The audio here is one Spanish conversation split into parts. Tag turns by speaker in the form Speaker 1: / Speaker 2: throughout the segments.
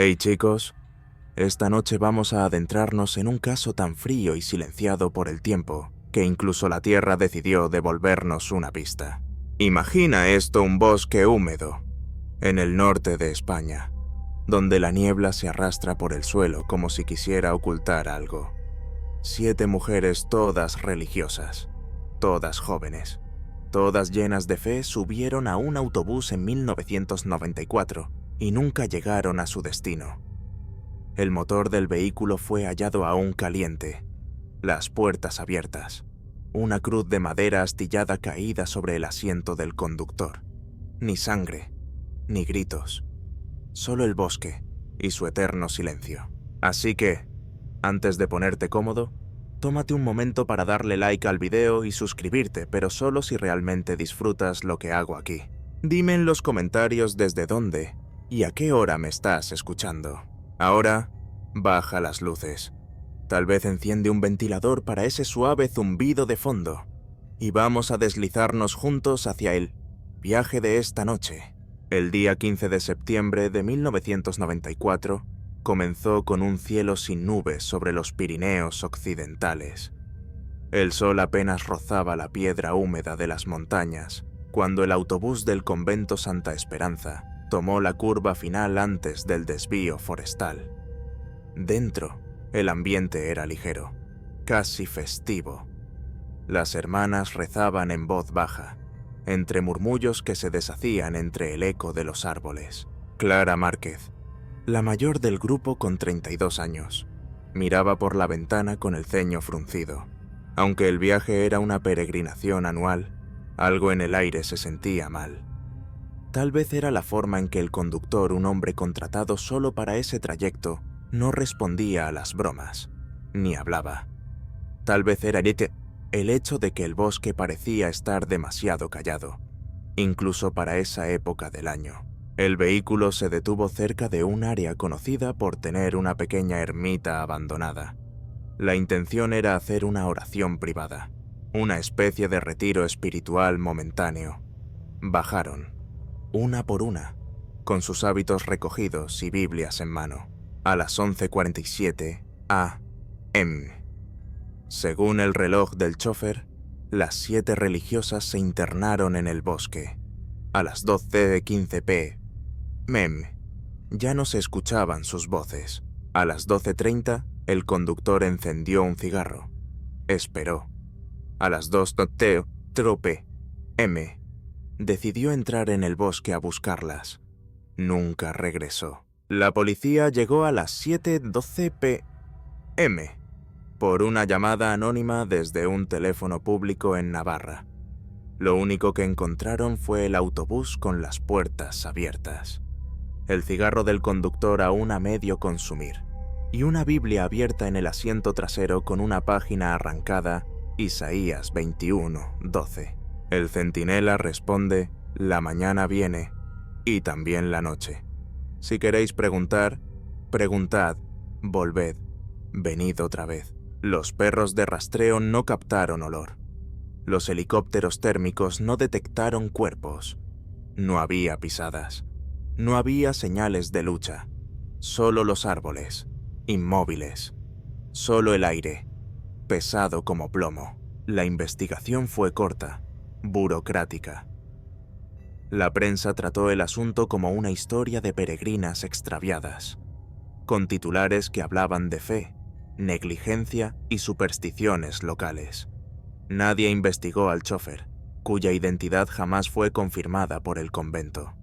Speaker 1: Hey chicos, esta noche vamos a adentrarnos en un caso tan frío y silenciado por el tiempo que incluso la Tierra decidió devolvernos una pista. Imagina esto un bosque húmedo, en el norte de España, donde la niebla se arrastra por el suelo como si quisiera ocultar algo. 7 mujeres todas religiosas, todas jóvenes, todas llenas de fe subieron a un autobús en 1994 y nunca llegaron a su destino. El motor del vehículo fue hallado aún caliente, las puertas abiertas, una cruz de madera astillada caída sobre el asiento del conductor. Ni sangre, ni gritos, solo el bosque y su eterno silencio. Así que, antes de ponerte cómodo, tómate un momento para darle like al video y suscribirte, pero solo si realmente disfrutas lo que hago aquí. Dime en los comentarios desde dónde y a qué hora me estás escuchando. Ahora, baja las luces. Tal vez enciende un ventilador para ese suave zumbido de fondo. Y vamos a deslizarnos juntos hacia el viaje de esta noche. El día 15 de septiembre de 1994 comenzó con un cielo sin nubes sobre los Pirineos occidentales. El sol apenas rozaba la piedra húmeda de las montañas cuando el autobús del convento Santa Esperanza tomó la curva final antes del desvío forestal. Dentro, el ambiente era ligero, casi festivo. Las hermanas rezaban en voz baja, entre murmullos que se deshacían entre el eco de los árboles. Clara Márquez, la mayor del grupo con 32 años, miraba por la ventana con el ceño fruncido. Aunque el viaje era una peregrinación anual, algo en el aire se sentía mal. Tal vez era la forma en que el conductor, un hombre contratado solo para ese trayecto, no respondía a las bromas, ni hablaba. Tal vez era el hecho de que el bosque parecía estar demasiado callado, incluso para esa época del año. El vehículo se detuvo cerca de un área conocida por tener una pequeña ermita abandonada. La intención era hacer una oración privada, una especie de retiro espiritual momentáneo. Bajaron, una por una, con sus hábitos recogidos y Biblias en mano, a las 11:47 a.m. Según el reloj del chofer, las 7 religiosas se internaron en el bosque. A las 12:15 p.m. ya no se escuchaban sus voces. A las 12:30, el conductor encendió un cigarro. Esperó. A las 2:00 p.m. decidió entrar en el bosque a buscarlas. Nunca regresó. La policía llegó a las 7:12 p.m. por una llamada anónima desde un teléfono público en Navarra. Lo único que encontraron fue el autobús con las puertas abiertas, el cigarro del conductor aún a medio consumir, y una Biblia abierta en el asiento trasero con una página arrancada, Isaías 21:12. El centinela responde: la mañana viene, y también la noche. Si queréis preguntar, preguntad, volved, venid otra vez. Los perros de rastreo no captaron olor. Los helicópteros térmicos no detectaron cuerpos. No había pisadas. No había señales de lucha. Solo los árboles, inmóviles. Solo el aire, pesado como plomo. La investigación fue corta, burocrática. La prensa trató el asunto como una historia de peregrinas extraviadas, con titulares que hablaban de fe, negligencia y supersticiones locales. Nadie investigó al chofer, cuya identidad jamás fue confirmada por el convento.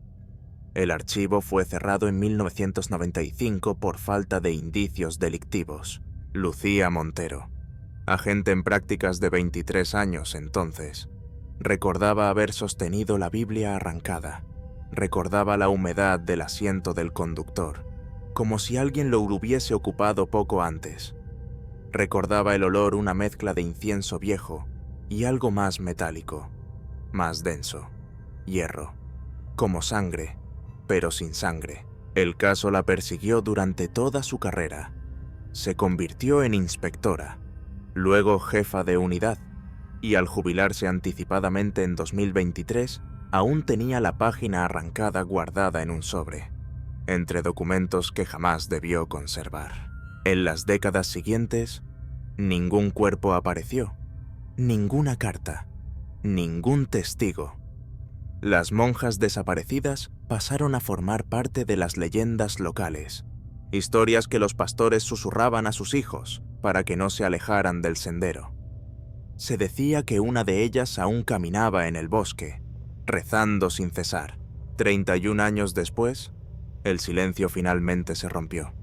Speaker 1: El archivo fue cerrado en 1995 por falta de indicios delictivos. Lucía Montero, agente en prácticas de 23 años entonces, recordaba haber sostenido la Biblia arrancada. Recordaba la humedad del asiento del conductor, como si alguien lo hubiese ocupado poco antes. Recordaba el olor, una mezcla de incienso viejo y algo más metálico, más denso, hierro, como sangre, pero sin sangre. El caso la persiguió durante toda su carrera. Se convirtió en inspectora, luego jefa de unidad, y al jubilarse anticipadamente en 2023, aún tenía la página arrancada guardada en un sobre. entre documentos que jamás debió conservar. En las décadas siguientes, ningún cuerpo apareció, ninguna carta, ningún testigo. Las monjas desaparecidas pasaron a formar parte de las leyendas locales, historias que los pastores susurraban a sus hijos para que no se alejaran del sendero. Se decía que una de ellas aún caminaba en el bosque, rezando sin cesar. 31 años después, el silencio finalmente se rompió.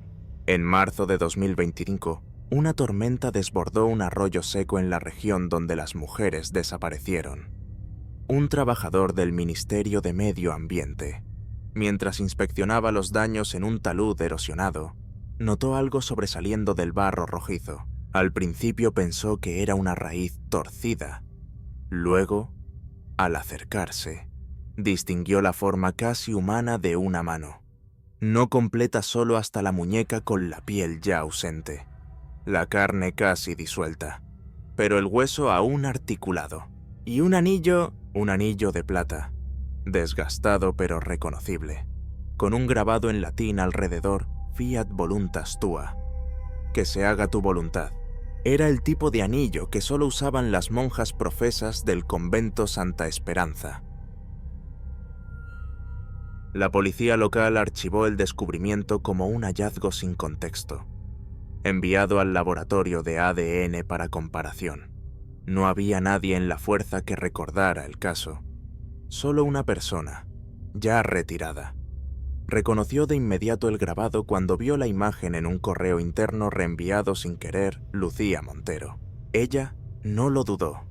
Speaker 1: En marzo de 2025, una tormenta desbordó un arroyo seco en la región donde las mujeres desaparecieron. Un trabajador del Ministerio de Medio Ambiente, mientras inspeccionaba los daños en un talud erosionado, notó algo sobresaliendo del barro rojizo. Al principio pensó que era una raíz torcida. Luego, al acercarse, distinguió la forma casi humana de una mano, no completa solo hasta la muñeca con la piel ya ausente, la carne casi disuelta, pero el hueso aún articulado, y un anillo de plata, desgastado pero reconocible, con un grabado en latín alrededor, Fiat voluntas tua, que se haga tu voluntad. Era el tipo de anillo que solo usaban las monjas profesas del convento Santa Esperanza. La policía local archivó el descubrimiento como un hallazgo sin contexto, enviado al laboratorio de ADN para comparación. No había nadie en la fuerza que recordara el caso. Solo una persona, ya retirada, reconoció de inmediato el grabado cuando vio la imagen en un correo interno reenviado sin querer, Lucía Montero. Ella no lo dudó.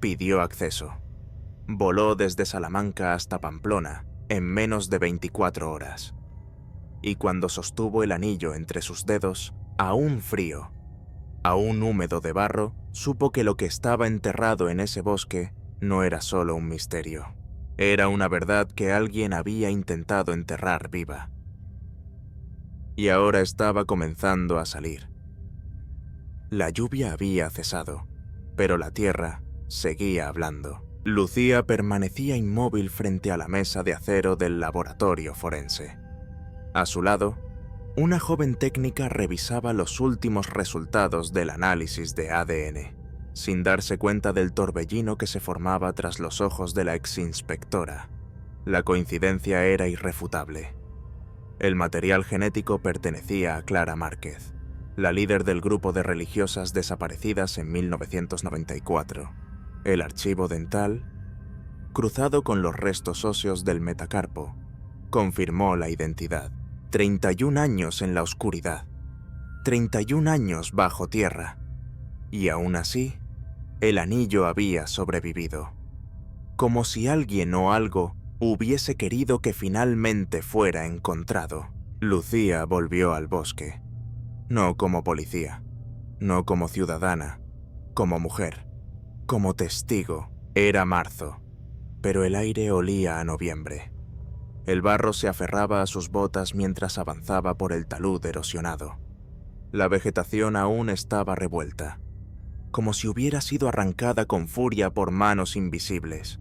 Speaker 1: Pidió acceso. Voló desde Salamanca hasta Pamplona en menos de 24 horas. Y cuando sostuvo el anillo entre sus dedos, aún frío, aún húmedo de barro, supo que lo que estaba enterrado en ese bosque no era solo un misterio. Era una verdad que alguien había intentado enterrar viva. Y ahora estaba comenzando a salir. La lluvia había cesado, pero la tierra seguía hablando. Lucía permanecía inmóvil frente a la mesa de acero del laboratorio forense. A su lado, una joven técnica revisaba los últimos resultados del análisis de ADN, sin darse cuenta del torbellino que se formaba tras los ojos de la exinspectora. La coincidencia era irrefutable. El material genético pertenecía a Clara Márquez, la líder del grupo de religiosas desaparecidas en 1994. El archivo dental, cruzado con los restos óseos del metacarpo, confirmó la identidad. 31 años en la oscuridad, 31 años bajo tierra, y aún así, el anillo había sobrevivido. Como si alguien o algo hubiese querido que finalmente fuera encontrado. Lucía volvió al bosque, no como policía, no como ciudadana, como mujer, como testigo. Era marzo, pero el aire olía a noviembre. El barro se aferraba a sus botas mientras avanzaba por el talud erosionado. La vegetación aún estaba revuelta, como si hubiera sido arrancada con furia por manos invisibles.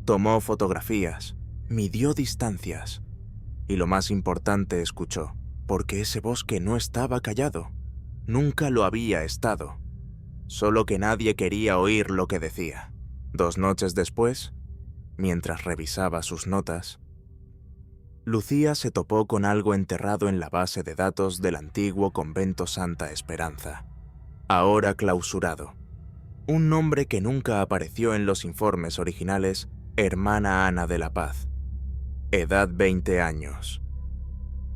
Speaker 1: Tomó fotografías, midió distancias, y lo más importante, escuchó, porque ese bosque no estaba callado. Nunca lo había estado. Solo que nadie quería oír lo que decía. 2 noches después, mientras revisaba sus notas, Lucía se topó con algo enterrado en la base de datos del antiguo convento Santa Esperanza, ahora clausurado. Un nombre que nunca apareció en los informes originales, Hermana Ana de la Paz. Edad 20 años.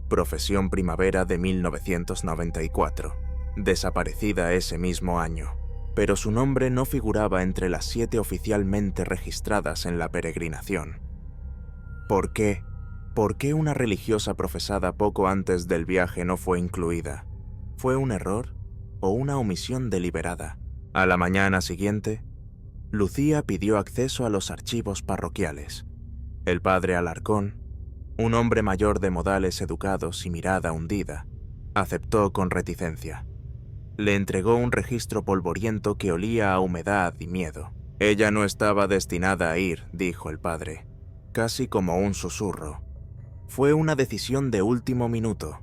Speaker 1: Profesión primavera de 1994. Desaparecida ese mismo año, pero su nombre no figuraba entre las 7 oficialmente registradas en la peregrinación. ¿Por qué? ¿Por qué una religiosa profesada poco antes del viaje no fue incluida? ¿Fue un error o una omisión deliberada? A la mañana siguiente, Lucía pidió acceso a los archivos parroquiales. El padre Alarcón, un hombre mayor de modales educados y mirada hundida, aceptó con reticencia. Le entregó un registro polvoriento que olía a humedad y miedo. Ella no estaba destinada a ir, dijo el padre, casi como un susurro. Fue una decisión de último minuto.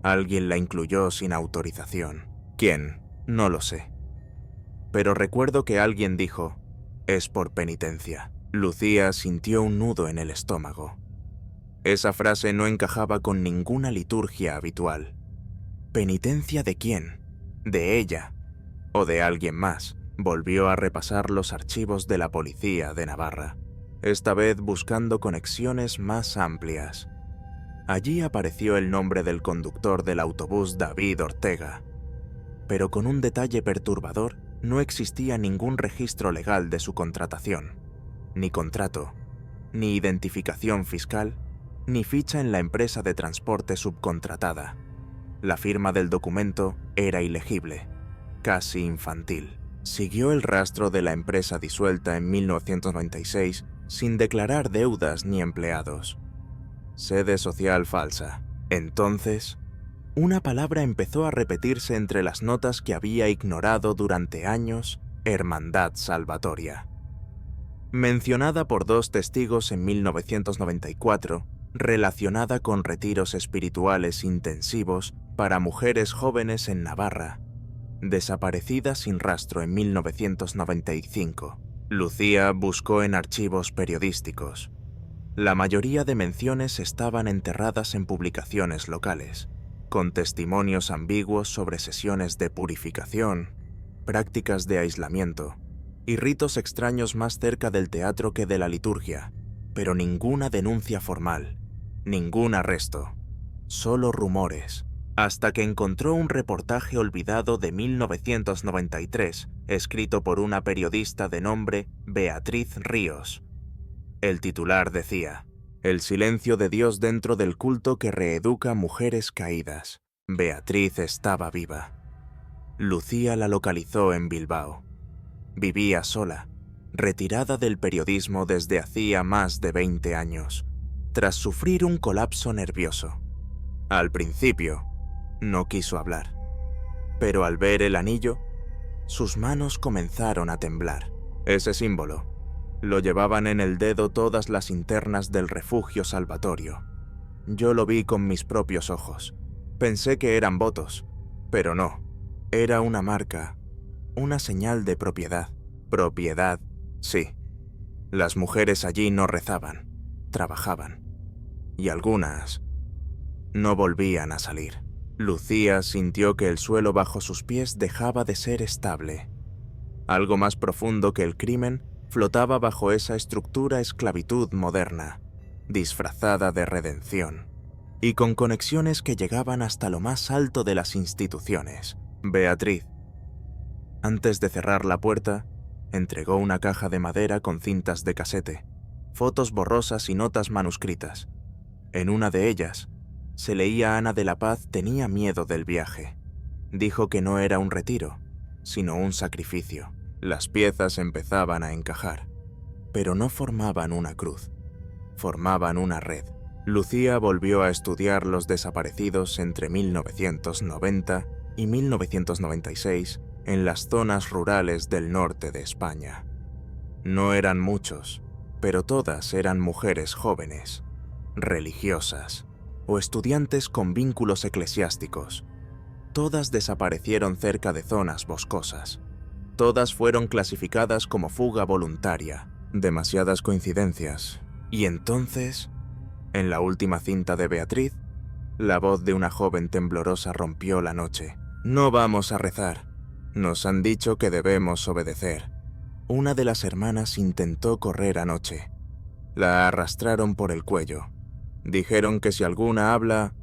Speaker 1: Alguien la incluyó sin autorización. ¿Quién? No lo sé. Pero recuerdo que alguien dijo, es por penitencia. Lucía sintió un nudo en el estómago. Esa frase no encajaba con ninguna liturgia habitual. ¿Penitencia de quién? ¿De ella? ¿O de alguien más? Volvió a repasar los archivos de la policía de Navarra, esta vez buscando conexiones más amplias. Allí apareció el nombre del conductor del autobús David Ortega. Pero con un detalle perturbador, no existía ningún registro legal de su contratación, ni contrato, ni identificación fiscal, ni ficha en la empresa de transporte subcontratada. La firma del documento era ilegible, casi infantil. Siguió el rastro de la empresa disuelta en 1996 sin declarar deudas ni empleados. Sede social falsa. Entonces, una palabra empezó a repetirse entre las notas que había ignorado durante años: Hermandad Salvatoria. Mencionada por 2 testigos en 1994, relacionada con retiros espirituales intensivos para mujeres jóvenes en Navarra. Desaparecida sin rastro en 1995. Lucía buscó en archivos periodísticos. La mayoría de menciones estaban enterradas en publicaciones locales, con testimonios ambiguos sobre sesiones de purificación, prácticas de aislamiento y ritos extraños más cerca del teatro que de la liturgia, pero ninguna denuncia formal, ningún arresto, solo rumores, hasta que encontró un reportaje olvidado de 1993, escrito por una periodista de nombre Beatriz Ríos. El titular decía: El silencio de Dios dentro del culto que reeduca mujeres caídas. Beatriz estaba viva. Lucía la localizó en Bilbao. Vivía sola, retirada del periodismo desde hacía más de 20 años, tras sufrir un colapso nervioso. Al principio, no quiso hablar, pero al ver el anillo, sus manos comenzaron a temblar. Ese símbolo lo llevaban en el dedo todas las internas del refugio salvatorio. Yo lo vi con mis propios ojos. Pensé que eran votos, pero no. Era una marca, una señal de propiedad. Propiedad, sí. Las mujeres allí no rezaban, trabajaban. Y algunas no volvían a salir. Lucía sintió que el suelo bajo sus pies dejaba de ser estable. Algo más profundo que el crimen flotaba bajo esa estructura esclavitud moderna, disfrazada de redención, y con conexiones que llegaban hasta lo más alto de las instituciones. Beatriz, antes de cerrar la puerta, entregó una caja de madera con cintas de casete, fotos borrosas y notas manuscritas. En una de ellas, se leía: Ana de la Paz tenía miedo del viaje. Dijo que no era un retiro, sino un sacrificio. Las piezas empezaban a encajar, pero no formaban una cruz, formaban una red. Lucía volvió a estudiar los desaparecidos entre 1990 y 1996 en las zonas rurales del norte de España. No eran muchos, pero todas eran mujeres jóvenes, religiosas o estudiantes con vínculos eclesiásticos. Todas desaparecieron cerca de zonas boscosas. Todas fueron clasificadas como fuga voluntaria. Demasiadas coincidencias. Y entonces, en la última cinta de Beatriz, la voz de una joven temblorosa rompió la noche. No vamos a rezar. Nos han dicho que debemos obedecer. Una de las hermanas intentó correr anoche. La arrastraron por el cuello. Dijeron que si alguna habla,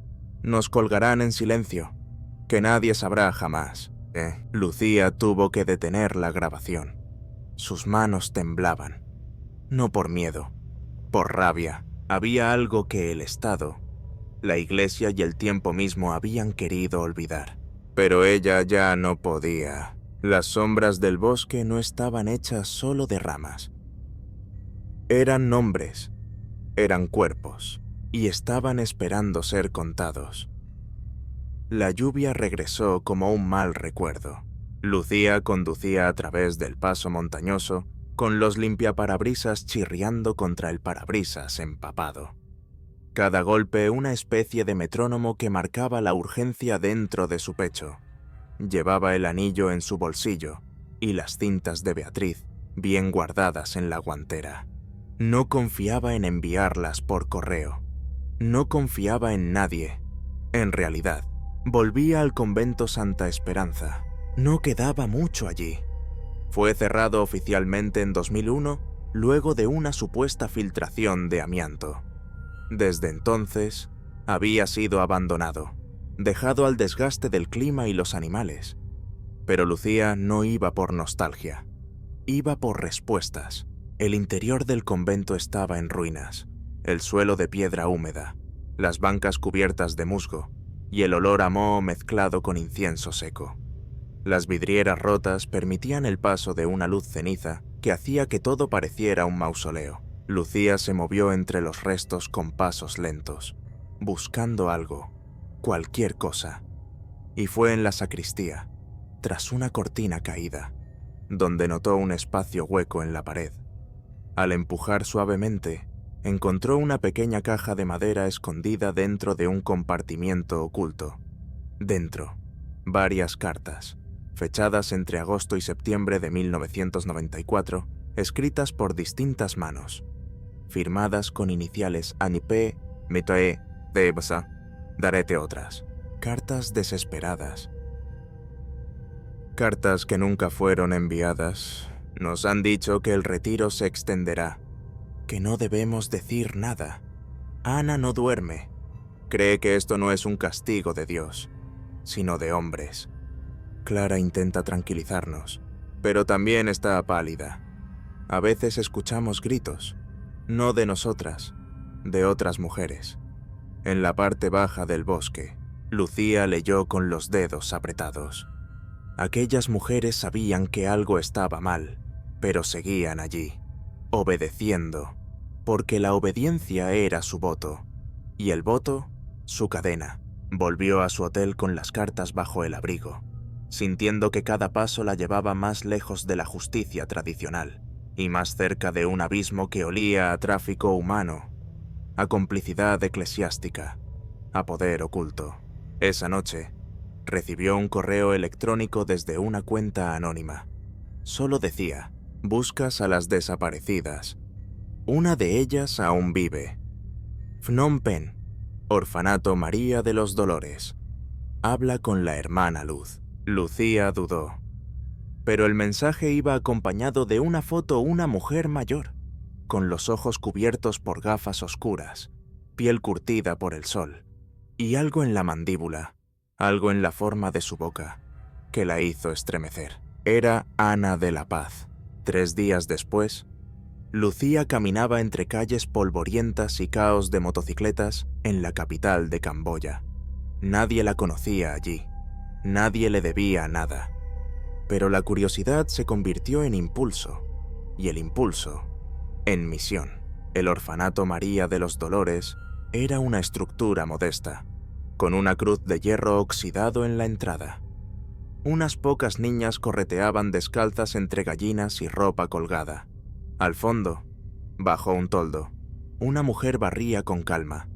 Speaker 1: nos colgarán en silencio, que nadie sabrá jamás. Lucía tuvo que detener la grabación. Sus manos temblaban. No por miedo, por rabia. Había algo que el Estado, la Iglesia y el tiempo mismo habían querido olvidar. Pero ella ya no podía. Las sombras del bosque no estaban hechas solo de ramas. Eran nombres, eran cuerpos, y estaban esperando ser contados. La lluvia regresó como un mal recuerdo. Lucía conducía a través del paso montañoso, con los limpiaparabrisas chirriando contra el parabrisas empapado. Cada golpe una especie de metrónomo que marcaba la urgencia dentro de su pecho. Llevaba el anillo en su bolsillo y las cintas de Beatriz bien guardadas en la guantera. No confiaba en enviarlas por correo. No confiaba en nadie. En realidad, volvía al convento Santa Esperanza. No quedaba mucho allí. Fue cerrado oficialmente en 2001, luego de una supuesta filtración de amianto. Desde entonces, había sido abandonado, dejado al desgaste del clima y los animales. Pero Lucía no iba por nostalgia, iba por respuestas. El interior del convento estaba en ruinas, el suelo de piedra húmeda, las bancas cubiertas de musgo y el olor a moho mezclado con incienso seco. Las vidrieras rotas permitían el paso de una luz ceniza que hacía que todo pareciera un mausoleo. Lucía se movió entre los restos con pasos lentos, buscando algo, cualquier cosa. Y fue en la sacristía, tras una cortina caída, donde notó un espacio hueco en la pared. Al empujar suavemente, encontró una pequeña caja de madera escondida dentro de un compartimiento oculto. Dentro, varias cartas, fechadas entre agosto y septiembre de 1994, escritas por distintas manos, firmadas con iniciales Anipé, Metoe, Debsa, Darete otras. Cartas desesperadas. Cartas que nunca fueron enviadas. Nos han dicho que el retiro se extenderá, que no debemos decir nada. Ana no duerme. Cree que esto no es un castigo de Dios, sino de hombres. Clara intenta tranquilizarnos, pero también está pálida. A veces escuchamos gritos, no de nosotras, de otras mujeres. En la parte baja del bosque, Lucía leyó con los dedos apretados. Aquellas mujeres sabían que algo estaba mal, pero seguían allí, obedeciendo, porque la obediencia era su voto, y el voto, su cadena. Volvió a su hotel con las cartas bajo el abrigo, sintiendo que cada paso la llevaba más lejos de la justicia tradicional, y más cerca de un abismo que olía a tráfico humano, a complicidad eclesiástica, a poder oculto. Esa noche, recibió un correo electrónico desde una cuenta anónima. Solo decía: buscas a las desaparecidas. Una de ellas aún vive. Phnom Penh, Orfanato María de los Dolores. Habla con la hermana Luz. Lucía dudó. Pero el mensaje iba acompañado de una foto una mujer mayor, con los ojos cubiertos por gafas oscuras, piel curtida por el sol, y algo en la mandíbula, algo en la forma de su boca, que la hizo estremecer. Era Ana de la Paz. 3 días después, Lucía caminaba entre calles polvorientas y caos de motocicletas en la capital de Camboya. Nadie la conocía allí, nadie le debía nada. Pero la curiosidad se convirtió en impulso, y el impulso en misión. El Orfanato María de los Dolores era una estructura modesta, con una cruz de hierro oxidado en la entrada. Unas pocas niñas correteaban descalzas entre gallinas y ropa colgada. Al fondo, bajo un toldo, una mujer barría con calma.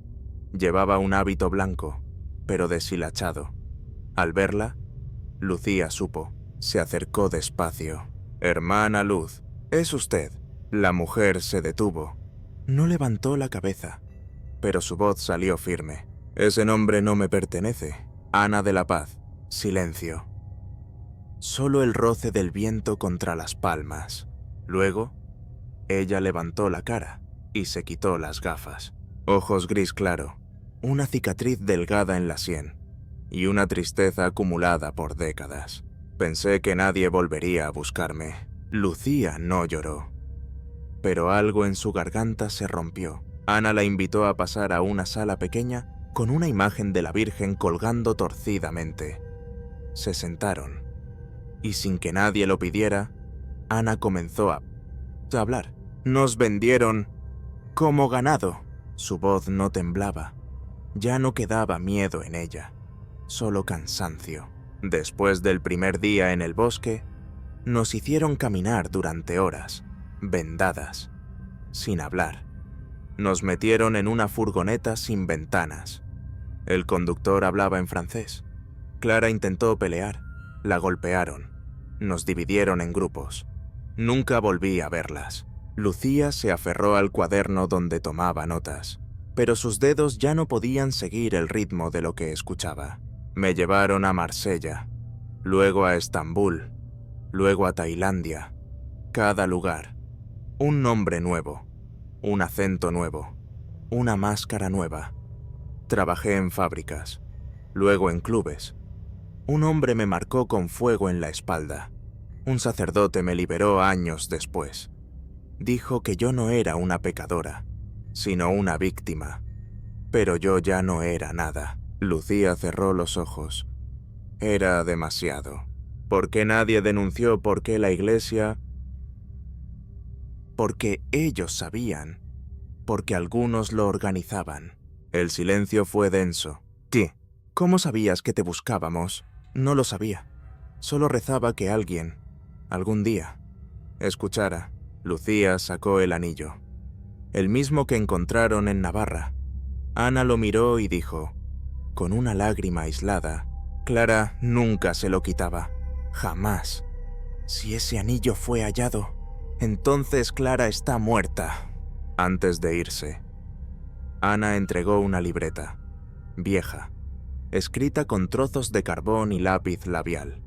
Speaker 1: Llevaba un hábito blanco, pero deshilachado. Al verla, Lucía supo. Se acercó despacio. «Hermana Luz, ¿es usted?» La mujer se detuvo. No levantó la cabeza, pero su voz salió firme. «Ese nombre no me pertenece. Ana de la Paz». Silencio. Solo el roce del viento contra las palmas. Luego, ella levantó la cara y se quitó las gafas. Ojos gris claro, una cicatriz delgada en la sien y una tristeza acumulada por décadas. Pensé que nadie volvería a buscarme. Lucía no lloró, pero algo en su garganta se rompió. Ana la invitó a pasar a una sala pequeña con una imagen de la Virgen colgando torcidamente. Se sentaron, y sin que nadie lo pidiera, Ana comenzó a hablar. «Nos vendieron como ganado». Su voz no temblaba. Ya no quedaba miedo en ella, solo cansancio. Después del primer día en el bosque, nos hicieron caminar durante horas, vendadas, sin hablar. Nos metieron en una furgoneta sin ventanas. El conductor hablaba en francés. Clara intentó pelear. La golpearon. Nos dividieron en grupos. Nunca volví a verlas. Lucía se aferró al cuaderno donde tomaba notas, pero sus dedos ya no podían seguir el ritmo de lo que escuchaba. Me llevaron a Marsella, luego a Estambul, luego a Tailandia. Cada lugar. Un nombre nuevo, un acento nuevo, una máscara nueva. Trabajé en fábricas, luego en clubes. Un hombre me marcó con fuego en la espalda. Un sacerdote me liberó años después. Dijo que yo no era una pecadora, sino una víctima. Pero yo ya no era nada. Lucía cerró los ojos. Era demasiado. ¿Por qué nadie denunció por qué la iglesia? Porque ellos sabían. Porque algunos lo organizaban. El silencio fue denso. ¿Qué? ¿Cómo sabías que te buscábamos? No lo sabía. Solo rezaba que alguien, algún día, escuchara. Lucía sacó el anillo. El mismo que encontraron en Navarra. Ana lo miró y dijo, con una lágrima aislada, Clara nunca se lo quitaba. Jamás. Si ese anillo fue hallado, entonces Clara está muerta. Antes de irse, Ana entregó una libreta, vieja, escrita con trozos de carbón y lápiz labial.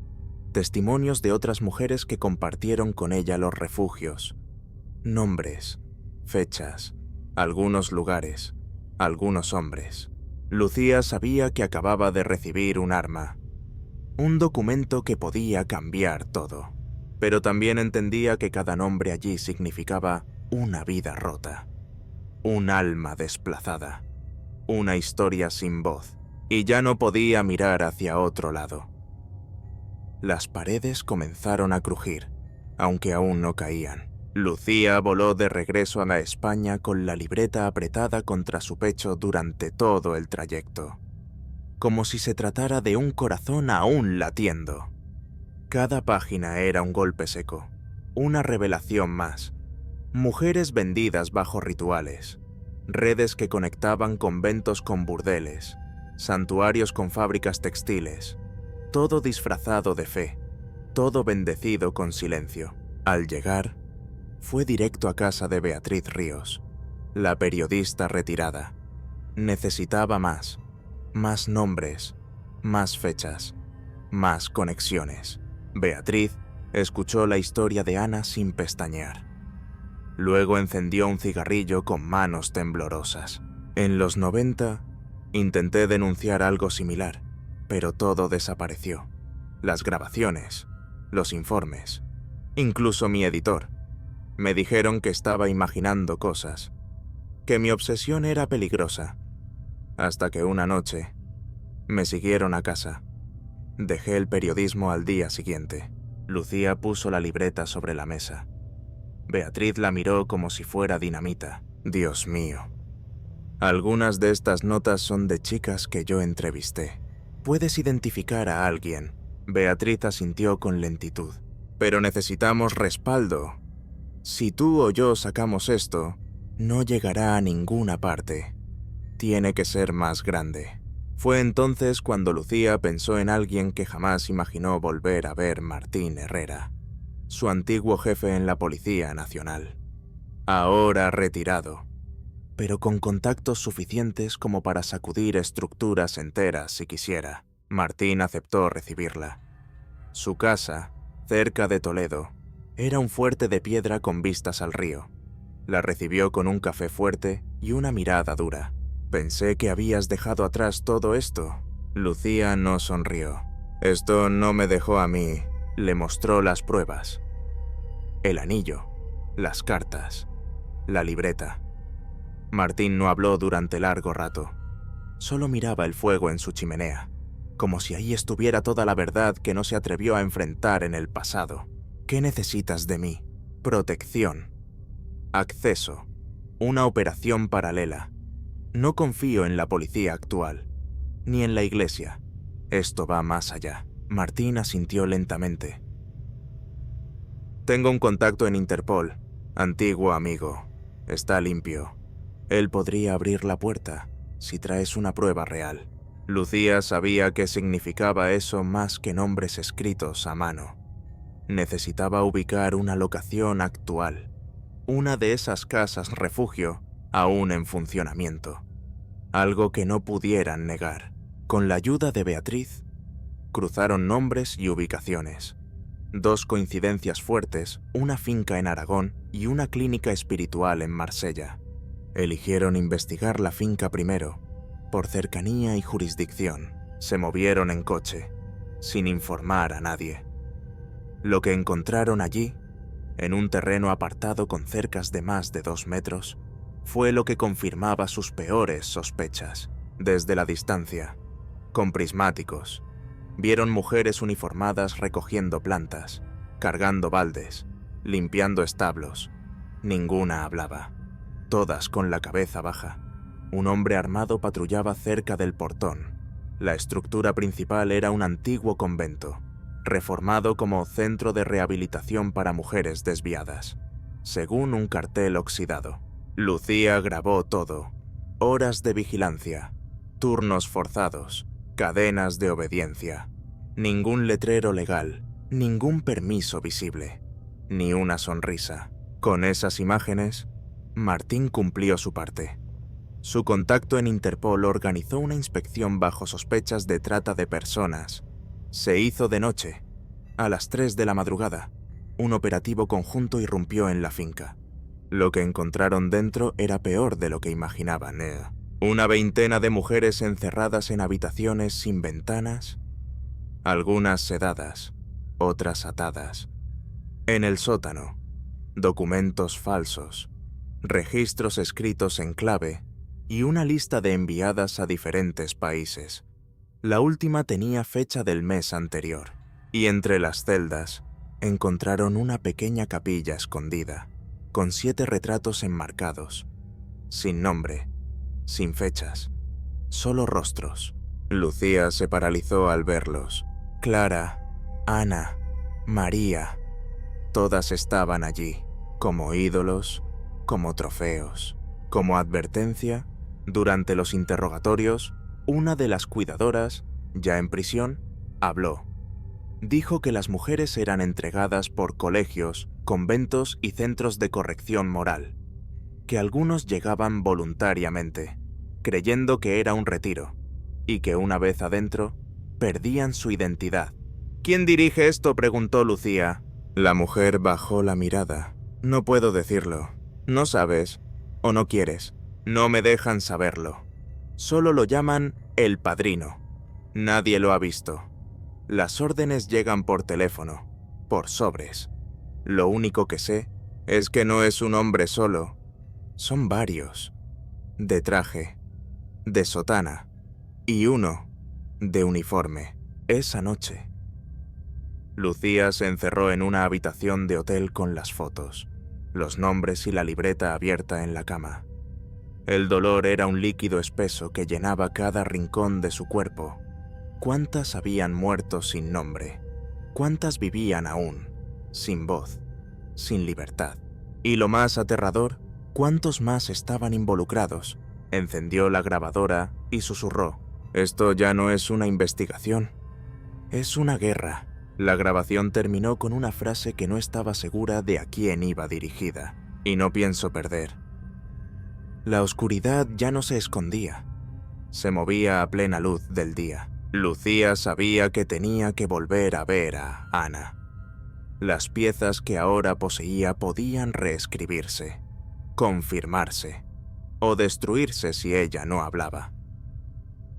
Speaker 1: Testimonios de otras mujeres que compartieron con ella los refugios. Nombres, fechas, algunos lugares, algunos hombres. Lucía sabía que acababa de recibir un arma. Un documento que podía cambiar todo. Pero también entendía que cada nombre allí significaba una vida rota. Un alma desplazada. Una historia sin voz. Y ya no podía mirar hacia otro lado. Las paredes comenzaron a crujir, aunque aún no caían. Lucía voló de regreso a la España con la libreta apretada contra su pecho durante todo el trayecto, como si se tratara de un corazón aún latiendo. Cada página era un golpe seco, una revelación más. Mujeres vendidas bajo rituales, redes que conectaban conventos con burdeles, santuarios con fábricas textiles, todo disfrazado de fe, todo bendecido con silencio. Al llegar, fue directo a casa de Beatriz Ríos, la periodista retirada. Necesitaba más nombres, más fechas, más conexiones. Beatriz escuchó la historia de Ana sin pestañear. Luego encendió un cigarrillo con manos temblorosas. En los 90, intenté denunciar algo similar, pero todo desapareció. Las grabaciones, los informes, incluso mi editor. Me dijeron que estaba imaginando cosas, que mi obsesión era peligrosa, hasta que una noche me siguieron a casa. Dejé el periodismo al día siguiente. Lucía puso la libreta sobre la mesa. Beatriz la miró como si fuera dinamita. Dios mío. Algunas de estas notas son de chicas que yo entrevisté. ¿Puedes identificar a alguien? Beatriz asintió con lentitud. Pero necesitamos respaldo. Si tú o yo sacamos esto, no llegará a ninguna parte. Tiene que ser más grande. Fue entonces cuando Lucía pensó en alguien que jamás imaginó volver a ver: Martín Herrera, su antiguo jefe en la Policía Nacional. Ahora retirado, pero con contactos suficientes como para sacudir estructuras enteras si quisiera. Martín aceptó recibirla. Su casa, cerca de Toledo, era un fuerte de piedra con vistas al río. La recibió con un café fuerte y una mirada dura. Pensé que habías dejado atrás todo esto. Lucía no sonrió. Esto no me dejó a mí. Le mostró las pruebas. El anillo, las cartas, la libreta. Martín no habló durante largo rato. Solo miraba el fuego en su chimenea, como si ahí estuviera toda la verdad que no se atrevió a enfrentar en el pasado. ¿Qué necesitas de mí? Protección. Acceso. Una operación paralela. No confío en la policía actual, ni en la iglesia. Esto va más allá. Martín asintió lentamente. Tengo un contacto en Interpol, antiguo amigo. Está limpio. Él podría abrir la puerta si traes una prueba real. Lucía sabía qué significaba eso más que nombres escritos a mano. Necesitaba ubicar una locación actual, una de esas casas refugio aún en funcionamiento. Algo que no pudieran negar. Con la ayuda de Beatriz, cruzaron nombres y ubicaciones. 2 coincidencias fuertes, una finca en Aragón y una clínica espiritual en Marsella. Eligieron investigar la finca primero. Por cercanía y jurisdicción, se movieron en coche, sin informar a nadie. Lo que encontraron allí, en un terreno apartado con cercas de más de 2 metros, fue lo que confirmaba sus peores sospechas. Desde la distancia, con prismáticos, vieron mujeres uniformadas recogiendo plantas, cargando baldes, limpiando establos. Ninguna hablaba, todas con la cabeza baja. Un hombre armado patrullaba cerca del portón. La estructura principal era un antiguo convento, reformado como centro de rehabilitación para mujeres desviadas, según un cartel oxidado. Lucía grabó todo: horas de vigilancia, turnos forzados, cadenas de obediencia. Ningún letrero legal, ningún permiso visible, ni una sonrisa. Con esas imágenes, Martín cumplió su parte. Su contacto en Interpol organizó una inspección bajo sospechas de trata de personas. Se hizo de noche. A las 3 de la madrugada, un operativo conjunto irrumpió en la finca. Lo que encontraron dentro era peor de lo que imaginaban. Una veintena de mujeres encerradas en habitaciones sin ventanas, algunas sedadas, otras atadas. En el sótano, documentos falsos, registros escritos en clave y una lista de enviadas a diferentes países. La última tenía fecha del mes anterior, y entre las celdas encontraron una pequeña capilla escondida, con 7 retratos enmarcados, sin nombre, sin fechas, solo rostros. Lucía se paralizó al verlos. Clara, Ana, María, todas estaban allí, como ídolos, como trofeos, como advertencia. Durante los interrogatorios, una de las cuidadoras, ya en prisión, habló. Dijo que las mujeres eran entregadas por colegios, conventos y centros de corrección moral, que algunos llegaban voluntariamente, creyendo que era un retiro, y que una vez adentro, perdían su identidad. ¿Quién dirige esto?, preguntó Lucía. La mujer bajó la mirada. No puedo decirlo. No sabes, o no quieres. No me dejan saberlo. Solo lo llaman el padrino. Nadie lo ha visto. Las órdenes llegan por teléfono, por sobres. Lo único que sé es que no es un hombre solo. Son varios. De traje, de sotana, y uno de uniforme. Esa noche, Lucía se encerró en una habitación de hotel con las fotos, los nombres y la libreta abierta en la cama. El dolor era un líquido espeso que llenaba cada rincón de su cuerpo. ¿Cuántas habían muerto sin nombre? ¿Cuántas vivían aún, sin voz, sin libertad? Y lo más aterrador, ¿cuántos más estaban involucrados? Encendió la grabadora y susurró: «Esto ya no es una investigación, es una guerra». La grabación terminó con una frase que no estaba segura de a quién iba dirigida. «Y no pienso perder». La oscuridad ya no se escondía. Se movía a plena luz del día. Lucía sabía que tenía que volver a ver a Ana. Las piezas que ahora poseía podían reescribirse, confirmarse, o destruirse si ella no hablaba.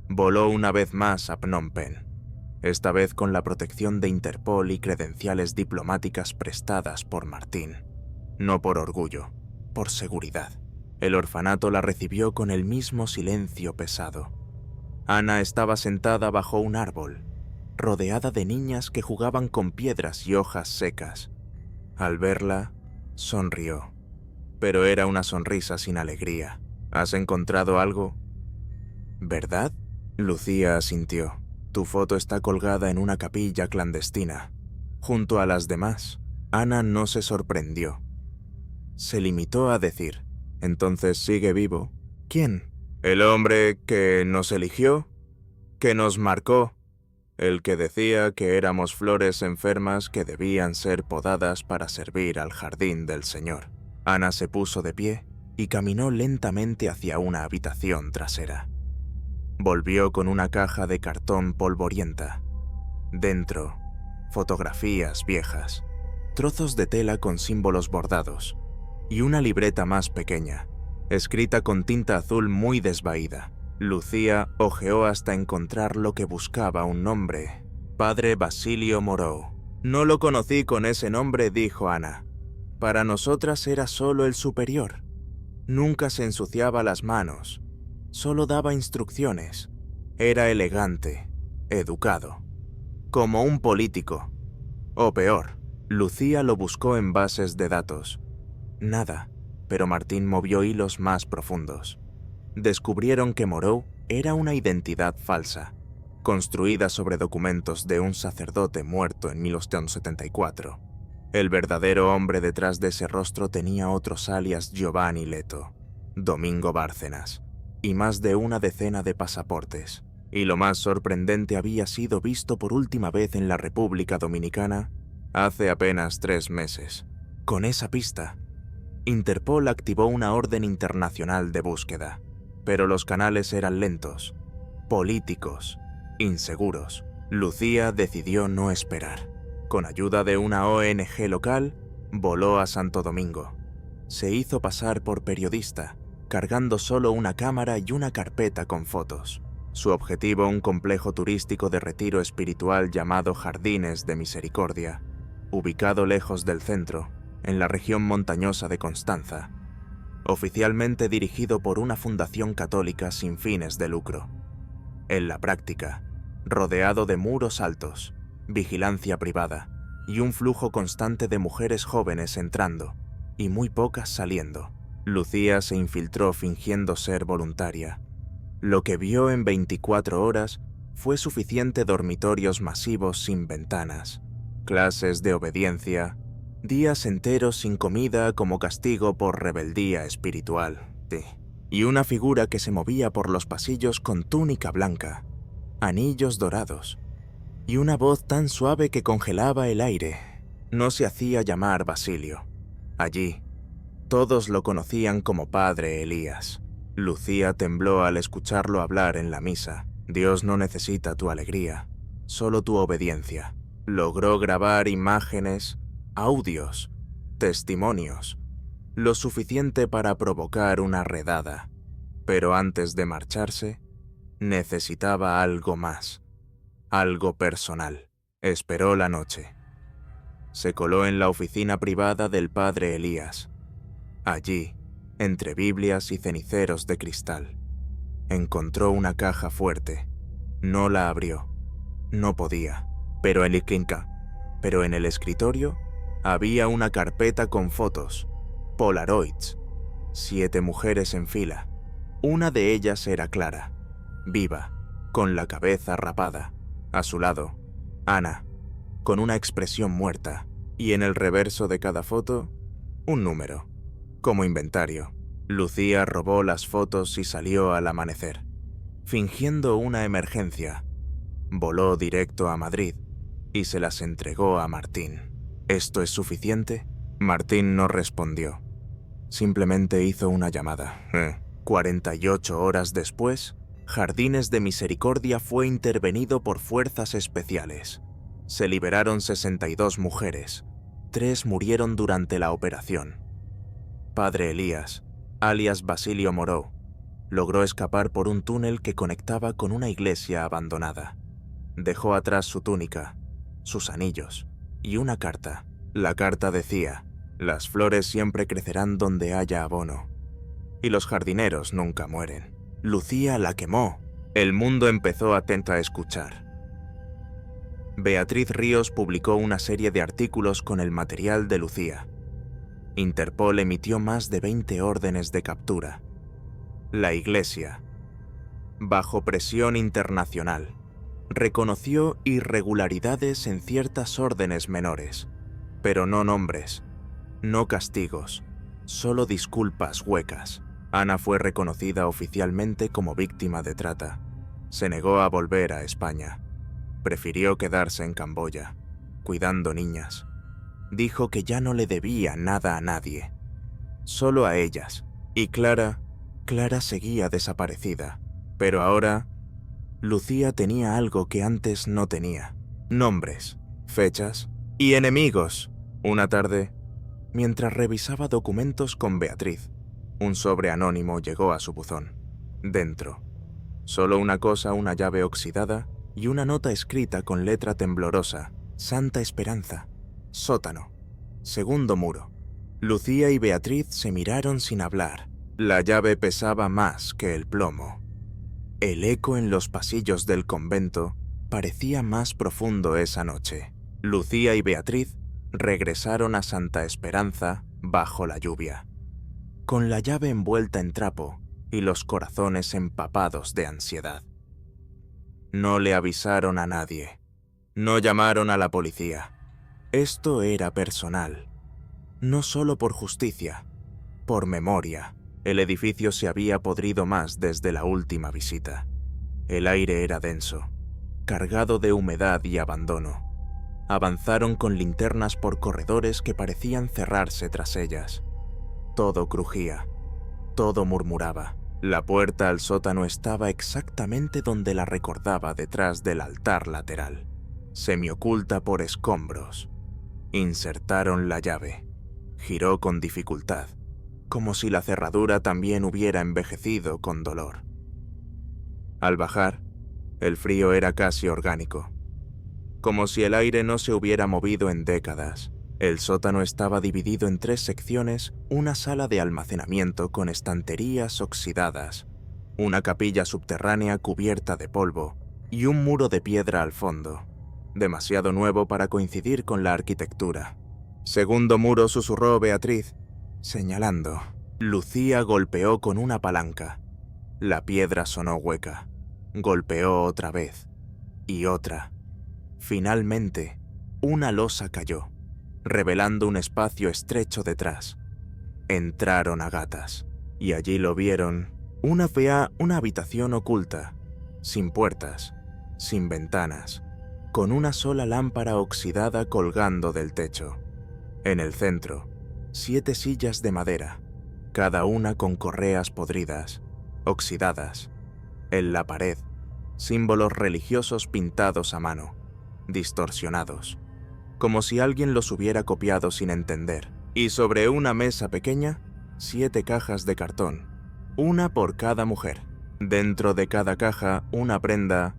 Speaker 1: Voló una vez más a Phnom Penh, esta vez con la protección de Interpol y credenciales diplomáticas prestadas por Martín. No por orgullo, por seguridad. El orfanato la recibió con el mismo silencio pesado. Ana estaba sentada bajo un árbol, rodeada de niñas que jugaban con piedras y hojas secas. Al verla, sonrió, pero era una sonrisa sin alegría. ¿Has encontrado algo? ¿Verdad? Lucía asintió. Tu foto está colgada en una capilla clandestina, junto a las demás. Ana no se sorprendió. Se limitó a decir: «Entonces sigue vivo». ¿Quién? El hombre que nos eligió, que nos marcó, el que decía que éramos flores enfermas que debían ser podadas para servir al jardín del Señor. Ana se puso de pie y caminó lentamente hacia una habitación trasera. Volvió con una caja de cartón polvorienta. Dentro, fotografías viejas, trozos de tela con símbolos bordados y una libreta más pequeña, escrita con tinta azul muy desvaída. Lucía hojeó hasta encontrar lo que buscaba, un nombre: Padre Basilio Moreau. No lo conocí con ese nombre, dijo Ana. Para nosotras era solo el superior. Nunca se ensuciaba las manos, solo daba instrucciones. Era elegante, educado, como un político. O peor. Lucía lo buscó en bases de datos. Nada, pero Martín movió hilos más profundos. Descubrieron que Moreau era una identidad falsa, construida sobre documentos de un sacerdote muerto en 1874. El verdadero hombre detrás de ese rostro tenía otros alias: Giovanni Leto, Domingo Bárcenas y más de una decena de pasaportes. Y lo más sorprendente, había sido visto por última vez en la República Dominicana hace apenas 3 meses. Con esa pista, Interpol activó una orden internacional de búsqueda, pero los canales eran lentos, políticos, inseguros. Lucía decidió no esperar. Con ayuda de una ONG local, voló a Santo Domingo. Se hizo pasar por periodista, cargando solo una cámara y una carpeta con fotos. Su objetivo, un complejo turístico de retiro espiritual llamado Jardines de Misericordia, ubicado lejos del centro, en la región montañosa de Constanza, oficialmente dirigido por una fundación católica sin fines de lucro. En la práctica, rodeado de muros altos, vigilancia privada y un flujo constante de mujeres jóvenes entrando y muy pocas saliendo, Lucía se infiltró fingiendo ser voluntaria. Lo que vio en 24 horas fue suficiente: dormitorios masivos sin ventanas, clases de obediencia, días enteros sin comida como castigo por rebeldía espiritual, y una figura que se movía por los pasillos con túnica blanca, anillos dorados, y una voz tan suave que congelaba el aire. No se hacía llamar Basilio. Allí, todos lo conocían como Padre Elías. Lucía tembló al escucharlo hablar en la misa. Dios no necesita tu alegría, solo tu obediencia. Logró grabar imágenes, audios, testimonios, lo suficiente para provocar una redada. Pero antes de marcharse, necesitaba algo más, algo personal. Esperó la noche. Se coló en la oficina privada del Padre Elías. Allí, entre Biblias y ceniceros de cristal, encontró una caja fuerte. No la abrió. No podía. Pero en el escritorio había una carpeta con fotos, Polaroids, 7 mujeres en fila. Una de ellas era Clara, viva, con la cabeza rapada. A su lado, Ana, con una expresión muerta, y en el reverso de cada foto, un número, como inventario. Lucía robó las fotos y salió al amanecer. Fingiendo una emergencia, voló directo a Madrid y se las entregó a Martín. ¿Esto es suficiente? Martín no respondió. Simplemente hizo una llamada. 48 horas después, Jardines de Misericordia fue intervenido por fuerzas especiales. Se liberaron 62 mujeres. 3 murieron durante la operación. Padre Elías, alias Basilio Moreau, logró escapar por un túnel que conectaba con una iglesia abandonada. Dejó atrás su túnica, sus anillos y una carta. La carta decía: las flores siempre crecerán donde haya abono, y los jardineros nunca mueren. Lucía la quemó. El mundo empezó atento a escuchar. Beatriz Ríos publicó una serie de artículos con el material de Lucía. Interpol emitió más de 20 órdenes de captura. La Iglesia, bajo presión internacional, reconoció irregularidades en ciertas órdenes menores, pero no nombres, no castigos, solo disculpas huecas. Ana fue reconocida oficialmente como víctima de trata. Se negó a volver a España. Prefirió quedarse en Camboya, cuidando niñas. Dijo que ya no le debía nada a nadie, solo a ellas. Y Clara seguía desaparecida. Pero ahora, Lucía tenía algo que antes no tenía. Nombres, fechas y enemigos. Una tarde, mientras revisaba documentos con Beatriz, un sobre anónimo llegó a su buzón. Dentro, solo una cosa, una llave oxidada y una nota escrita con letra temblorosa: Santa Esperanza, sótano, segundo muro. Lucía y Beatriz se miraron sin hablar. La llave pesaba más que el plomo. El eco en los pasillos del convento parecía más profundo esa noche. Lucía y Beatriz regresaron a Santa Esperanza bajo la lluvia, con la llave envuelta en trapo y los corazones empapados de ansiedad. No le avisaron a nadie. No llamaron a la policía. Esto era personal. No solo por justicia, por memoria. El edificio se había podrido más desde la última visita. El aire era denso, cargado de humedad y abandono. Avanzaron con linternas por corredores que parecían cerrarse tras ellas. Todo crujía, todo murmuraba. La puerta al sótano estaba exactamente donde la recordaba, detrás del altar lateral, semioculta por escombros. Insertaron la llave. Giró con dificultad, como si la cerradura también hubiera envejecido con dolor. Al bajar, el frío era casi orgánico, como si el aire no se hubiera movido en décadas. El sótano estaba dividido en 3 secciones: una sala de almacenamiento con estanterías oxidadas, una capilla subterránea cubierta de polvo y un muro de piedra al fondo, demasiado nuevo para coincidir con la arquitectura. Segundo muro, susurró Beatriz, señalando. Lucía golpeó con una palanca. La piedra sonó hueca. Golpeó otra vez y otra. Finalmente, una losa cayó, revelando un espacio estrecho detrás. Entraron a gatas, y allí lo vieron: una habitación oculta, sin puertas, sin ventanas, con una sola lámpara oxidada colgando del techo. En el centro, 7 sillas de madera, cada una con correas podridas, oxidadas. En la pared, símbolos religiosos pintados a mano, distorsionados, como si alguien los hubiera copiado sin entender. Y sobre una mesa pequeña, 7 cajas de cartón, una por cada mujer. Dentro de cada caja, una prenda,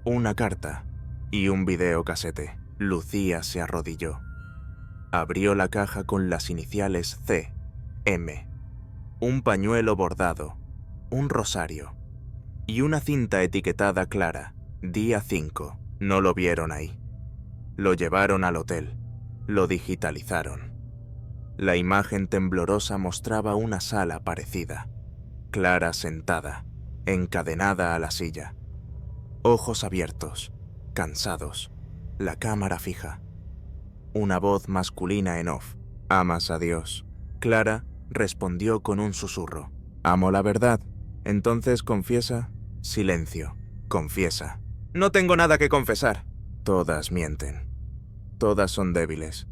Speaker 1: una carta y un videocasete. Lucía se arrodilló. Abrió la caja con las iniciales C.M., un pañuelo bordado, un rosario y una cinta etiquetada Clara, día 5. No lo vieron ahí. Lo llevaron al hotel. Lo digitalizaron. La imagen temblorosa mostraba una sala parecida. Clara sentada, encadenada a la silla. Ojos abiertos, cansados, la cámara fija. Una voz masculina en off. ¿Amas a Dios? Clara respondió con un susurro. Amo la verdad. Entonces confiesa. Silencio. Confiesa. No tengo nada que confesar. Todas mienten. Todas son débiles.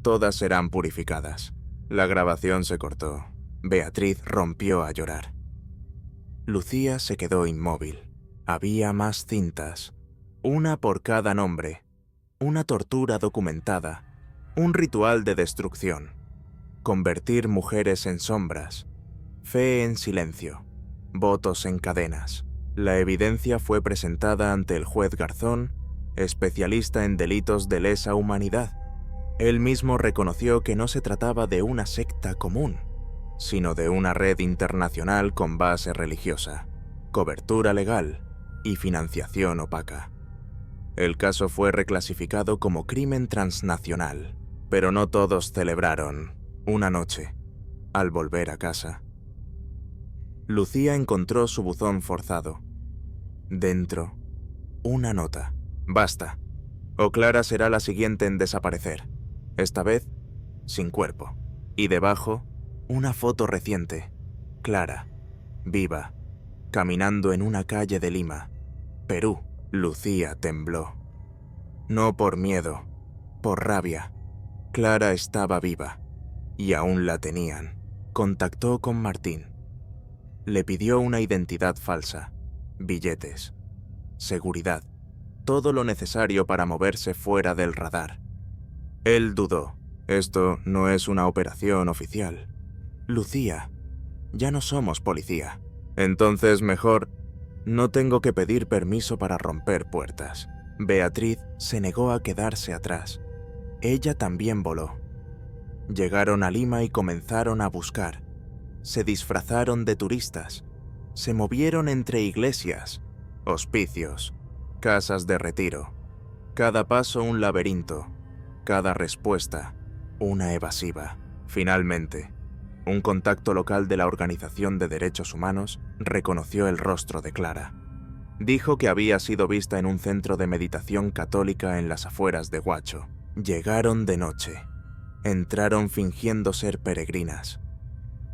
Speaker 1: Todas serán purificadas. La grabación se cortó. Beatriz rompió a llorar. Lucía se quedó inmóvil. Había más cintas, una por cada nombre, una tortura documentada, un ritual de destrucción, convertir mujeres en sombras, fe en silencio, votos en cadenas. La evidencia fue presentada ante el juez Garzón, especialista en delitos de lesa humanidad. Él mismo reconoció que no se trataba de una secta común, sino de una red internacional con base religiosa, cobertura legal y financiación opaca. El caso fue reclasificado como crimen transnacional, pero no todos celebraron. Una noche, al volver a casa, Lucía encontró su buzón forzado. Dentro, una nota. Basta, o Clara será la siguiente en desaparecer. Esta vez, sin cuerpo. Y debajo, una foto reciente. Clara, viva, caminando en una calle de Lima, Perú. Lucía tembló. No por miedo, por rabia. Clara estaba viva, y aún la tenían. Contactó con Martín. Le pidió una identidad falsa, billetes, seguridad, todo lo necesario para moverse fuera del radar. Él dudó. Esto no es una operación oficial. Lucía, ya no somos policía. Entonces mejor, no tengo que pedir permiso para romper puertas. Beatriz se negó a quedarse atrás. Ella también voló. Llegaron a Lima y comenzaron a buscar. Se disfrazaron de turistas. Se movieron entre iglesias, hospicios, casas de retiro. Cada paso un laberinto, cada respuesta una evasiva. Finalmente, un contacto local de la Organización de Derechos Humanos reconoció el rostro de Clara. Dijo que había sido vista en un centro de meditación católica en las afueras de Huacho. Llegaron de noche. Entraron fingiendo ser peregrinas.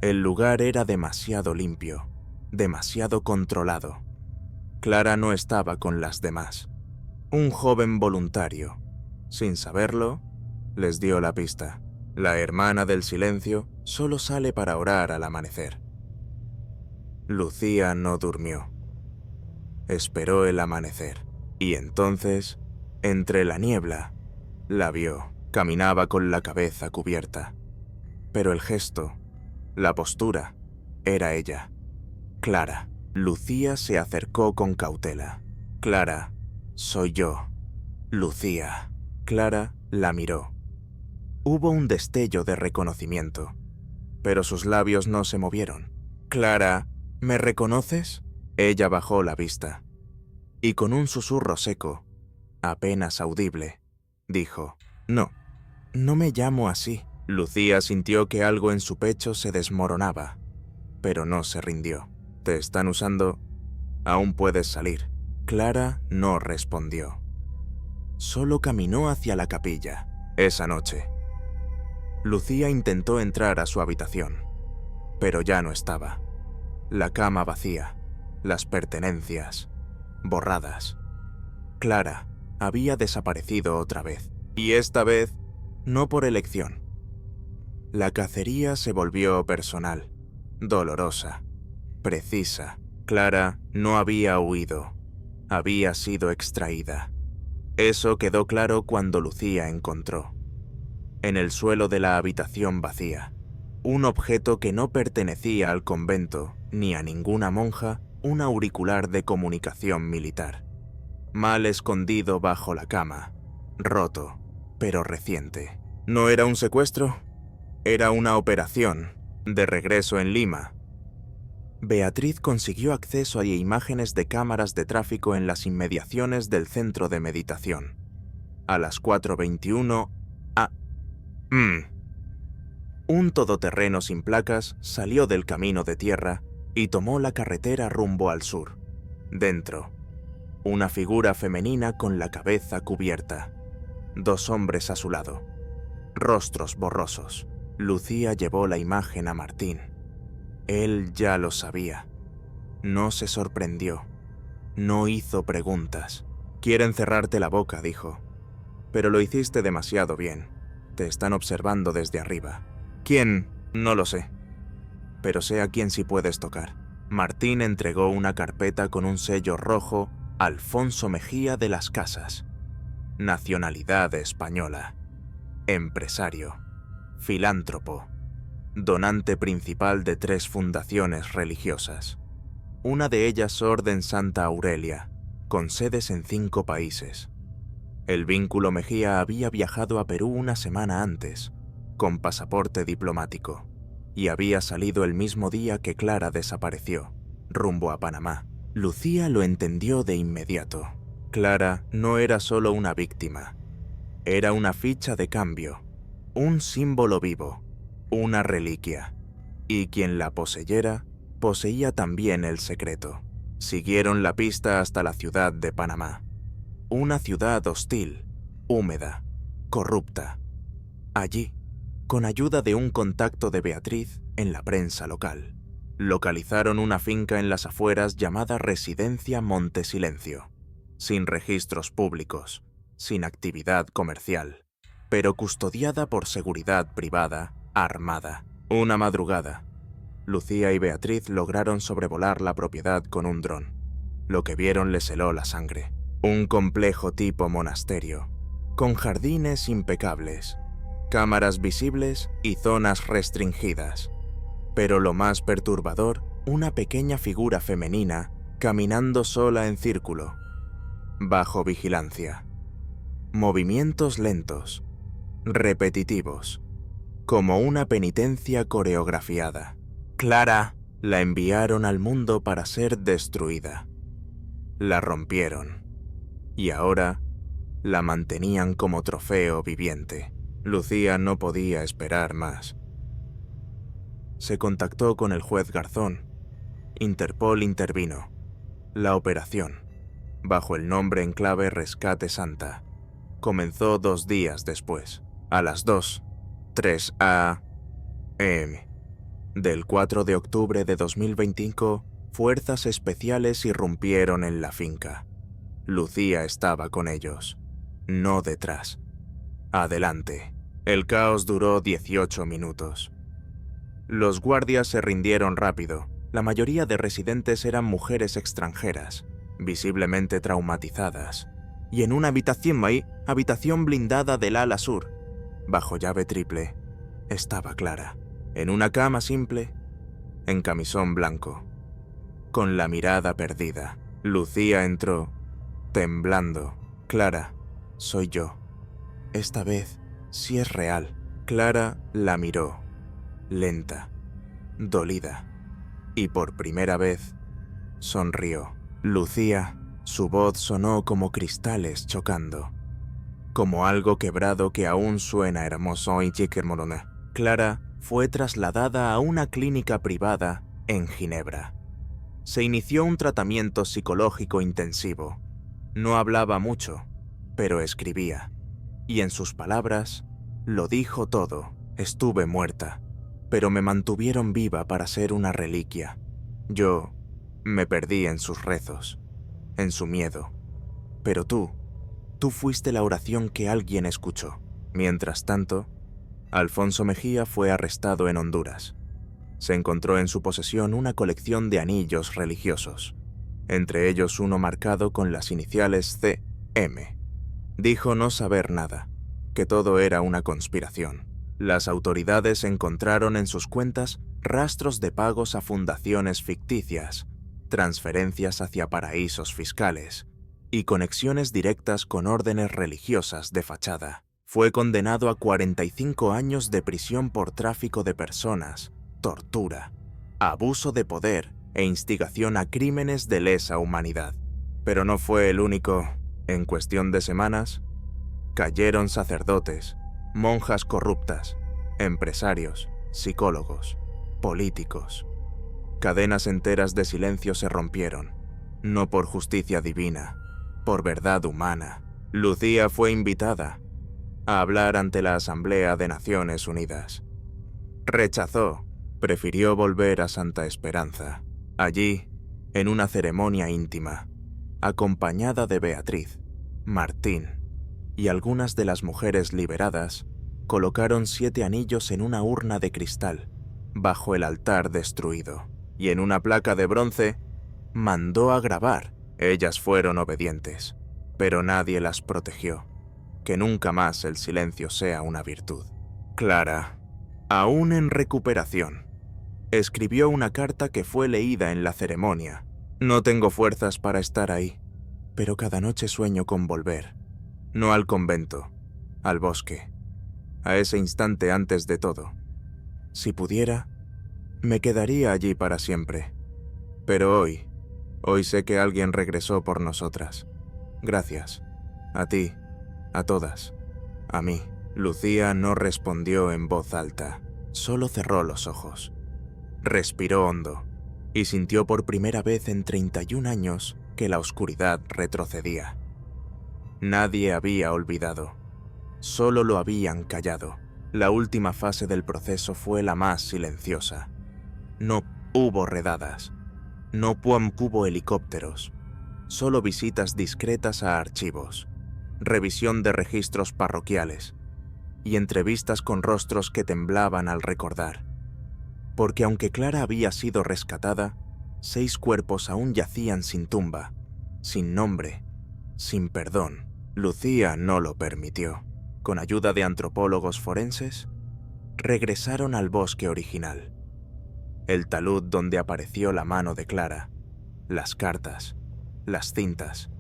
Speaker 1: El lugar era demasiado limpio, demasiado controlado. Clara no estaba con las demás. Un joven voluntario, sin saberlo, les dio la pista. La hermana del silencio solo sale para orar al amanecer. Lucía no durmió. Esperó el amanecer, y entonces, entre la niebla, la vio. Caminaba con la cabeza cubierta. Pero el gesto, la postura, era ella. Clara. Lucía se acercó con cautela. Clara, soy yo. Lucía. Clara la miró. Hubo un destello de reconocimiento, pero sus labios no se movieron. Clara, ¿me reconoces? Ella bajó la vista, y con un susurro seco, apenas audible, dijo, no me llamo así. Lucía sintió que algo en su pecho se desmoronaba, pero no se rindió. Te están usando, aún puedes salir. Clara no respondió. Solo caminó hacia la capilla. Esa noche, Lucía intentó entrar a su habitación, pero ya no estaba. La cama vacía, las pertenencias borradas. Clara había desaparecido otra vez, y esta vez no por elección. La cacería se volvió personal, dolorosa, precisa. Clara no había huido, había sido extraída. Eso quedó claro cuando Lucía encontró, en el suelo de la habitación vacía, un objeto que no pertenecía al convento ni a ninguna monja, un auricular de comunicación militar, mal escondido bajo la cama, roto, pero reciente. No era un secuestro, era una operación, de regreso en Lima. Beatriz consiguió acceso a imágenes de cámaras de tráfico en las inmediaciones del centro de meditación. A las 4:21 a.m. Un todoterreno sin placas salió del camino de tierra y tomó la carretera rumbo al sur. Dentro, una figura femenina con la cabeza cubierta. 2 hombres a su lado, rostros borrosos. Lucía llevó la imagen a Martín. Él ya lo sabía. No se sorprendió. No hizo preguntas. Quieren cerrarte la boca, dijo. Pero lo hiciste demasiado bien. Te están observando desde arriba. ¿Quién? No lo sé. Pero sé a quién sí puedes tocar. Martín entregó una carpeta con un sello rojo a Alfonso Mejía de las Casas. Nacionalidad española. Empresario. Filántropo. Donante principal de 3 fundaciones religiosas. Una de ellas Orden Santa Aurelia, con sedes en 5 países. El vínculo Mejía había viajado a Perú una semana antes, con pasaporte diplomático, y había salido el mismo día que Clara desapareció, rumbo a Panamá. Lucía lo entendió de inmediato. Clara no era solo una víctima, era una ficha de cambio, un símbolo vivo, una reliquia, y quien la poseyera, poseía también el secreto. Siguieron la pista hasta la ciudad de Panamá. Una ciudad hostil, húmeda, corrupta. Allí, con ayuda de un contacto de Beatriz en la prensa local, Localizaron una finca en las afueras llamada Residencia Montesilencio, sin registros públicos, sin actividad comercial, pero custodiada por seguridad privada, armada. Una madrugada, Lucía y Beatriz lograron sobrevolar la propiedad con un dron. Lo que vieron les heló la sangre. Un complejo tipo monasterio, con jardines impecables, cámaras visibles y zonas restringidas. Pero lo más perturbador, una pequeña figura femenina caminando sola en círculo, bajo vigilancia. Movimientos lentos, repetitivos, como una penitencia coreografiada. Clara la enviaron al mundo para ser destruida. La rompieron. Y ahora la mantenían como trofeo viviente. Lucía no podía esperar más. Se contactó con el juez Garzón. Interpol intervino. La operación, bajo el nombre en clave Rescate Santa, comenzó 2 días después, a las 2:03 a.m. del 4 de octubre de 2025, fuerzas especiales irrumpieron en la finca. Lucía estaba con ellos, no detrás. Adelante. El caos duró 18 minutos. Los guardias se rindieron rápido. La mayoría de residentes eran mujeres extranjeras, visiblemente traumatizadas. Y en una habitación blindada del ala sur, bajo llave triple, estaba Clara, en una cama simple, en camisón blanco, con la mirada perdida. Lucía entró, temblando. Clara, soy yo. Esta vez sí es real. Clara la miró, lenta, dolida, y por primera vez sonrió. Lucía, su voz sonó como cristales chocando, como algo quebrado que aún suena hermoso y chiquermorona. Clara fue trasladada a una clínica privada en Ginebra. Se inició un tratamiento psicológico intensivo. No hablaba mucho, pero escribía. Y en sus palabras, lo dijo todo. Estuve muerta, pero me mantuvieron viva para ser una reliquia. Yo me perdí en sus rezos, en su miedo. Pero tú fuiste la oración que alguien escuchó. Mientras tanto, Alfonso Mejía fue arrestado en Honduras. Se encontró en su posesión una colección de anillos religiosos, entre ellos uno marcado con las iniciales CM. Dijo no saber nada, que todo era una conspiración. Las autoridades encontraron en sus cuentas rastros de pagos a fundaciones ficticias, transferencias hacia paraísos fiscales y conexiones directas con órdenes religiosas de fachada. Fue condenado a 45 años de prisión por tráfico de personas, tortura, abuso de poder e instigación a crímenes de lesa humanidad. Pero no fue el único. En cuestión de semanas, cayeron sacerdotes, monjas corruptas, empresarios, psicólogos, políticos. Cadenas enteras de silencio se rompieron, no por justicia divina, por verdad humana. Lucía fue invitada a hablar ante la Asamblea de Naciones Unidas. Rechazó, prefirió volver a Santa Esperanza. Allí, en una ceremonia íntima, acompañada de Beatriz, Martín y algunas de las mujeres liberadas, colocaron 7 anillos en una urna de cristal, bajo el altar destruido, y en una placa de bronce mandó a grabar. Ellas fueron obedientes, pero nadie las protegió. Que nunca más el silencio sea una virtud. Clara, aún en recuperación, escribió una carta que fue leída en la ceremonia. No tengo fuerzas para estar ahí, pero cada noche sueño con volver. No al convento, al bosque, a ese instante antes de todo. Si pudiera, me quedaría allí para siempre. Pero hoy sé que alguien regresó por nosotras. Gracias. A ti, a todas, a mí. Lucía no respondió en voz alta, solo cerró los ojos. Respiró hondo y sintió por primera vez en 31 años que la oscuridad retrocedía. Nadie había olvidado, solo lo habían callado. La última fase del proceso fue la más silenciosa. No Hubo redadas. No hubo helicópteros. Solo visitas discretas a archivos, revisión de registros parroquiales y entrevistas con rostros que temblaban al recordar. Porque aunque Clara había sido rescatada, 6 cuerpos aún yacían sin tumba, sin nombre, sin perdón. Lucía no lo permitió. Con ayuda de antropólogos forenses, regresaron al bosque original. El talud donde apareció la mano de Clara, las cartas, las cintas,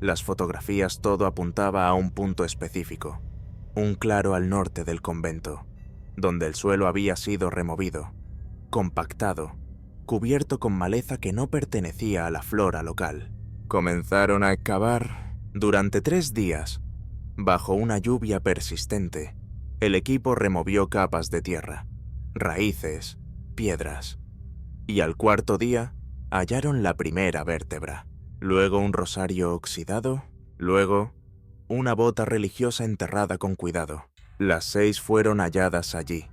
Speaker 1: las fotografías, todo apuntaba a un punto específico, un claro al norte del convento, donde el suelo había sido removido, compactado, cubierto con maleza que no pertenecía a la flora local. Comenzaron a excavar. Durante 3 días, bajo una lluvia persistente, el equipo removió capas de tierra, raíces, piedras, y al 4.º día hallaron la primera vértebra, luego un rosario oxidado, luego una bota religiosa enterrada con cuidado. Las 6 fueron halladas allí,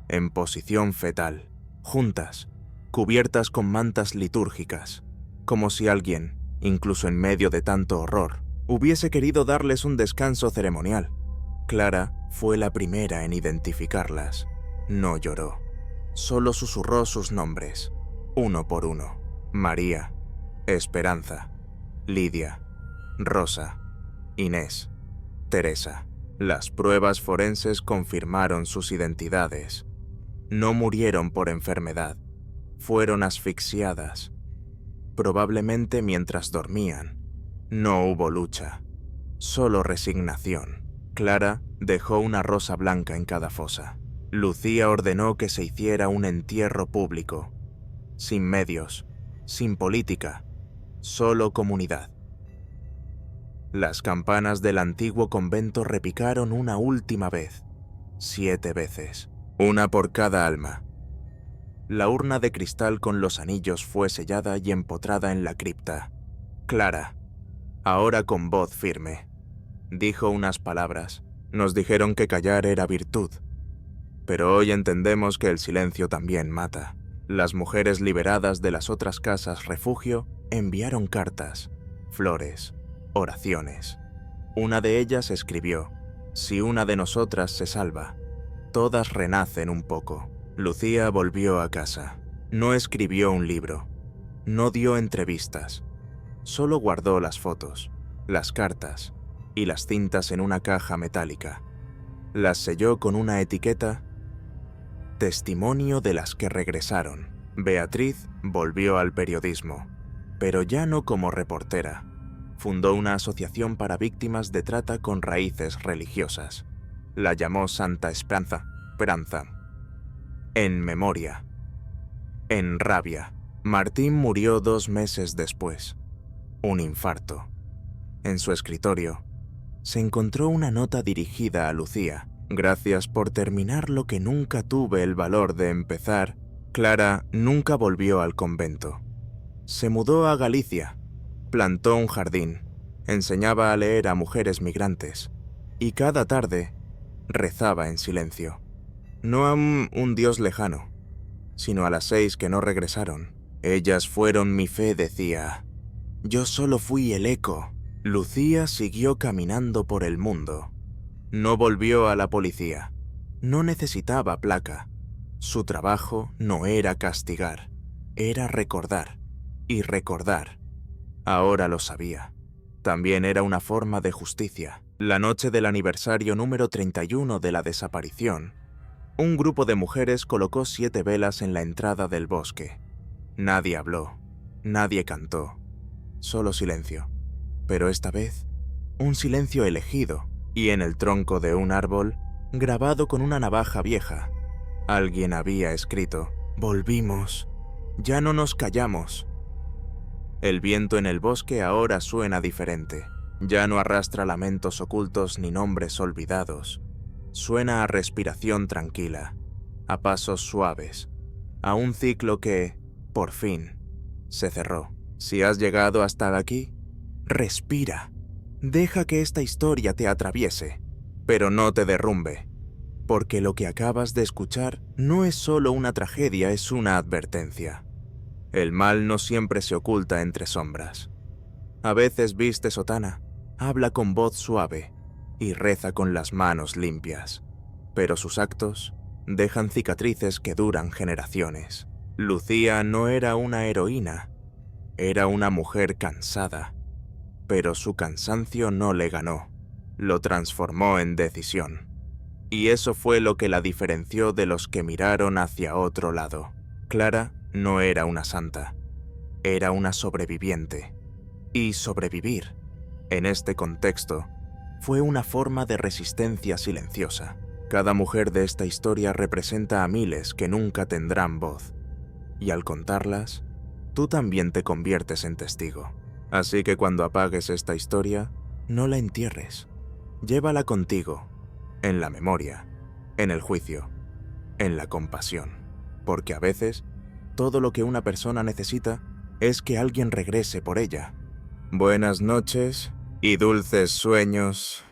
Speaker 1: en posición fetal, juntas, cubiertas con mantas litúrgicas, como si alguien, incluso en medio de tanto horror, hubiese querido darles un descanso ceremonial. Clara fue la primera en identificarlas. No lloró, solo susurró sus nombres, uno por uno: María, Esperanza, Lidia, Rosa, Inés, Teresa. Las pruebas forenses confirmaron sus identidades. No murieron por enfermedad, fueron asfixiadas, probablemente mientras dormían. No hubo lucha, solo resignación. Clara dejó una rosa blanca en cada fosa. Lucía ordenó que se hiciera un entierro público, sin medios, sin política, solo comunidad. Las campanas del antiguo convento repicaron una última vez, 7 veces, una por cada alma. La urna de cristal con los anillos fue sellada y empotrada en la cripta. Clara, ahora con voz firme, dijo unas palabras. Nos dijeron que callar era virtud, pero hoy entendemos que el silencio también mata. Las mujeres liberadas de las otras casas refugio enviaron cartas, flores, oraciones. Una de ellas escribió: si una de nosotras se salva, todas renacen un poco. Lucía volvió a casa. No escribió un libro, no dio entrevistas, solo guardó las fotos, las cartas y las cintas en una caja metálica. Las selló con una etiqueta: testimonio de las que regresaron. Beatriz volvió al periodismo, pero ya no como reportera. Fundó una asociación para víctimas de trata con raíces religiosas. La llamó Santa Esperanza. En memoria. En rabia. Martín murió 2 meses después. Un infarto. En su escritorio se encontró una nota dirigida a Lucía. Gracias por terminar lo que nunca tuve el valor de empezar. Clara nunca volvió al convento. Se mudó a Galicia, plantó un jardín, enseñaba a leer a mujeres migrantes y cada tarde rezaba en silencio. No a un Dios lejano, sino a las 6 que no regresaron. Ellas fueron mi fe, decía. Yo solo fui el eco. Lucía siguió caminando por el mundo. No volvió a la policía. No necesitaba placa. Su trabajo no era castigar, era recordar. Y recordar. Ahora lo sabía. También era una forma de justicia. La noche del aniversario número 31 de la desaparición, un grupo de mujeres colocó 7 velas en la entrada del bosque. Nadie habló, nadie cantó, solo silencio. Pero esta vez, un silencio elegido, y en el tronco de un árbol, grabado con una navaja vieja, alguien había escrito: volvimos, ya no nos callamos. El viento en el bosque ahora suena diferente. Ya no arrastra lamentos ocultos ni nombres olvidados. Suena a respiración tranquila, a pasos suaves, a un ciclo que, por fin, se cerró. Si has llegado hasta aquí, respira. Deja que esta historia te atraviese, pero no te derrumbe, porque lo que acabas de escuchar no es solo una tragedia, es una advertencia. El mal no siempre se oculta entre sombras. A veces viste sotana, habla con voz suave y reza con las manos limpias, pero sus actos dejan cicatrices que duran generaciones. Lucía no era una heroína, era una mujer cansada, pero su cansancio no le ganó, lo transformó en decisión. Y eso fue lo que la diferenció de los que miraron hacia otro lado. Clara no era una santa, era una sobreviviente. Y sobrevivir, en este contexto, fue una forma de resistencia silenciosa. Cada mujer de esta historia representa a miles que nunca tendrán voz. Y al contarlas, tú también te conviertes en testigo. Así que cuando apagues esta historia, no la entierres. Llévala contigo, en la memoria, en el juicio, en la compasión. Porque a veces, todo lo que una persona necesita es que alguien regrese por ella. Buenas noches y dulces sueños.